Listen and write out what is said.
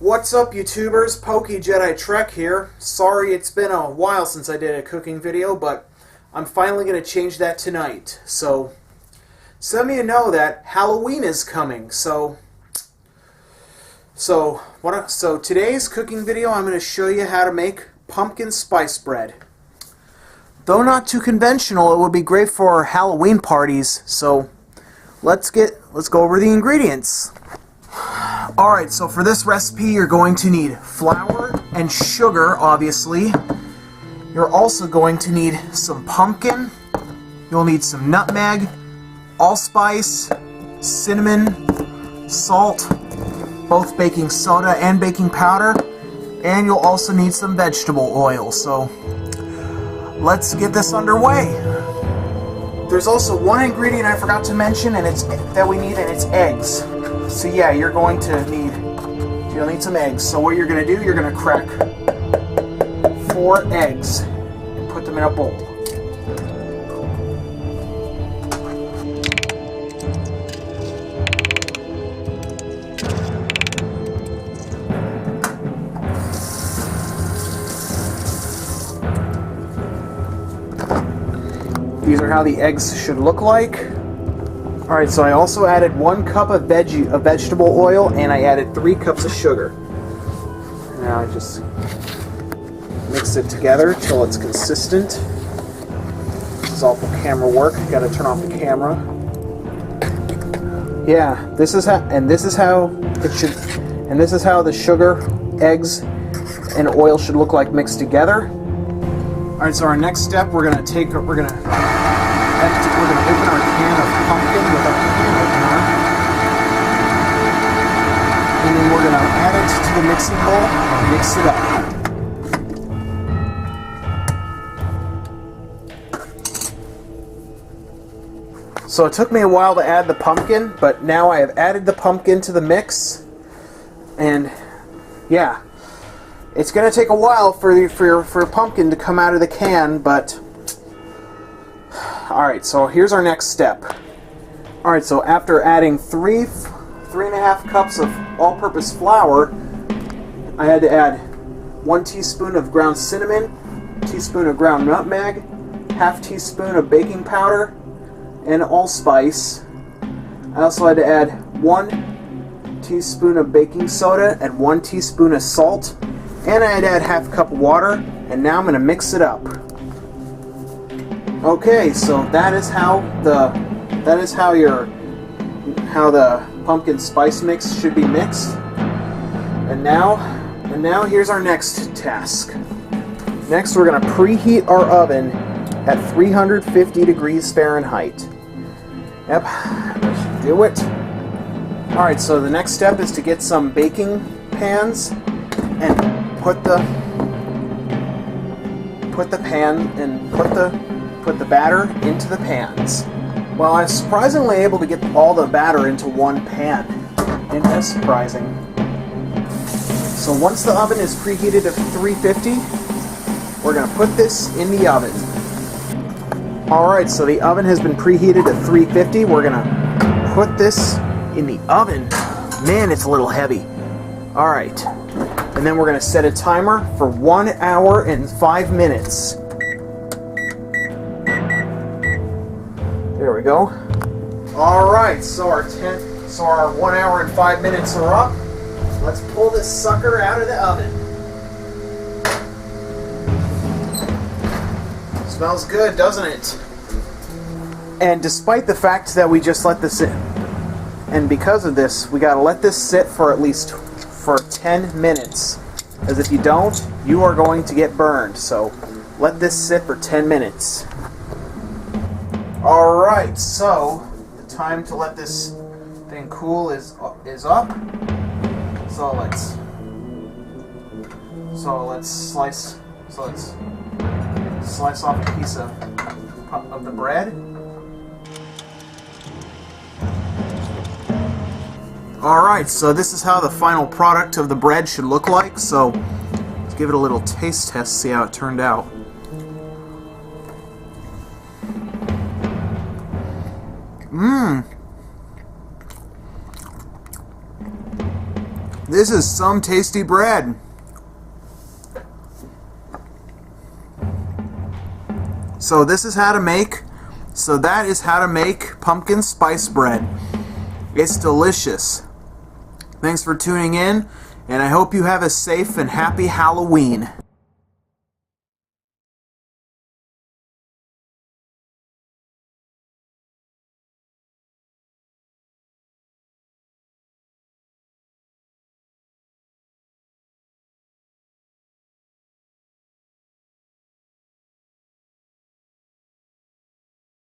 What's up, YouTubers? PokeJediTrek's here. Sorry it's been a while since I did a cooking video, but I'm finally going to change that tonight. So, some of you know that Halloween is coming. So today's cooking video, I'm going to show you how to make pumpkin spice bread. Though not too conventional, it would be great for Halloween parties. So, let's go over the ingredients. Alright, so for this recipe you're going to need flour and sugar, obviously. You're also going to need some pumpkin. You'll need some nutmeg, allspice, cinnamon, salt, both baking soda and baking powder, and you'll also need some vegetable oil. So let's get this underway. There's also one ingredient I forgot to mention, and it's eggs. So yeah, you'll need some eggs. So what you're going to do, you're going to crack 4 eggs and put them in a bowl. These are how the eggs should look like. Alright, so I also added 1 cup of vegetable oil, and I added 3 cups of sugar. Now I just mix it together till it's consistent. This is all for camera work. Gotta turn off the camera. Yeah, this is how the sugar, eggs, and oil should look like mixed together. Alright, so our next step, we're gonna open our can of pumpkin with our can opener, and then we're gonna add it to the mixing bowl and mix it up. So it took me a while to add the pumpkin, but now I have added the pumpkin to the mix, and yeah, it's gonna take a while for pumpkin to come out of the can, but alright, so here's our next step. Alright, so after adding 3.5 cups of all-purpose flour, I had to add 1 teaspoon of ground cinnamon, teaspoon of ground nutmeg, ½ teaspoon of baking powder, and allspice. I also had to add 1 teaspoon of baking soda and 1 teaspoon of salt, and I had to add ½ cup of water, and now I'm going to mix it up. Okay, so that is how the pumpkin spice mix should be mixed. And now here's our next task. Next, we're going to preheat our oven at 350 degrees Fahrenheit. Yep, that should do it. Alright, so the next step is to get some baking pans and put the batter into the pans. Well, I was surprisingly able to get all the batter into one pan. Isn't that surprising? So once the oven is preheated at 350, we're going to put this in the oven. Alright, so the oven has been preheated at 350. We're going to put this in the oven. Man, it's a little heavy. Alright, and then we're going to set a timer for 1 hour and 5 minutes. There we go. Alright, so our 1 hour and 5 minutes are up. Let's pull this sucker out of the oven. Smells good, doesn't it? And despite the fact that we just let this in, and because of this, we gotta let this sit for at least 10 minutes. As if you don't, you are going to get burned. So let this sit for 10 minutes. Alright, so the time to let this thing cool is up. So let's slice off a piece of the bread. Alright, so this is how the final product of the bread should look like. So let's give it a little taste test, see how it turned out. This is some tasty bread. So this is how to make, that is how to make pumpkin spice bread. It's delicious. Thanks for tuning in, and I hope you have a safe and happy Halloween.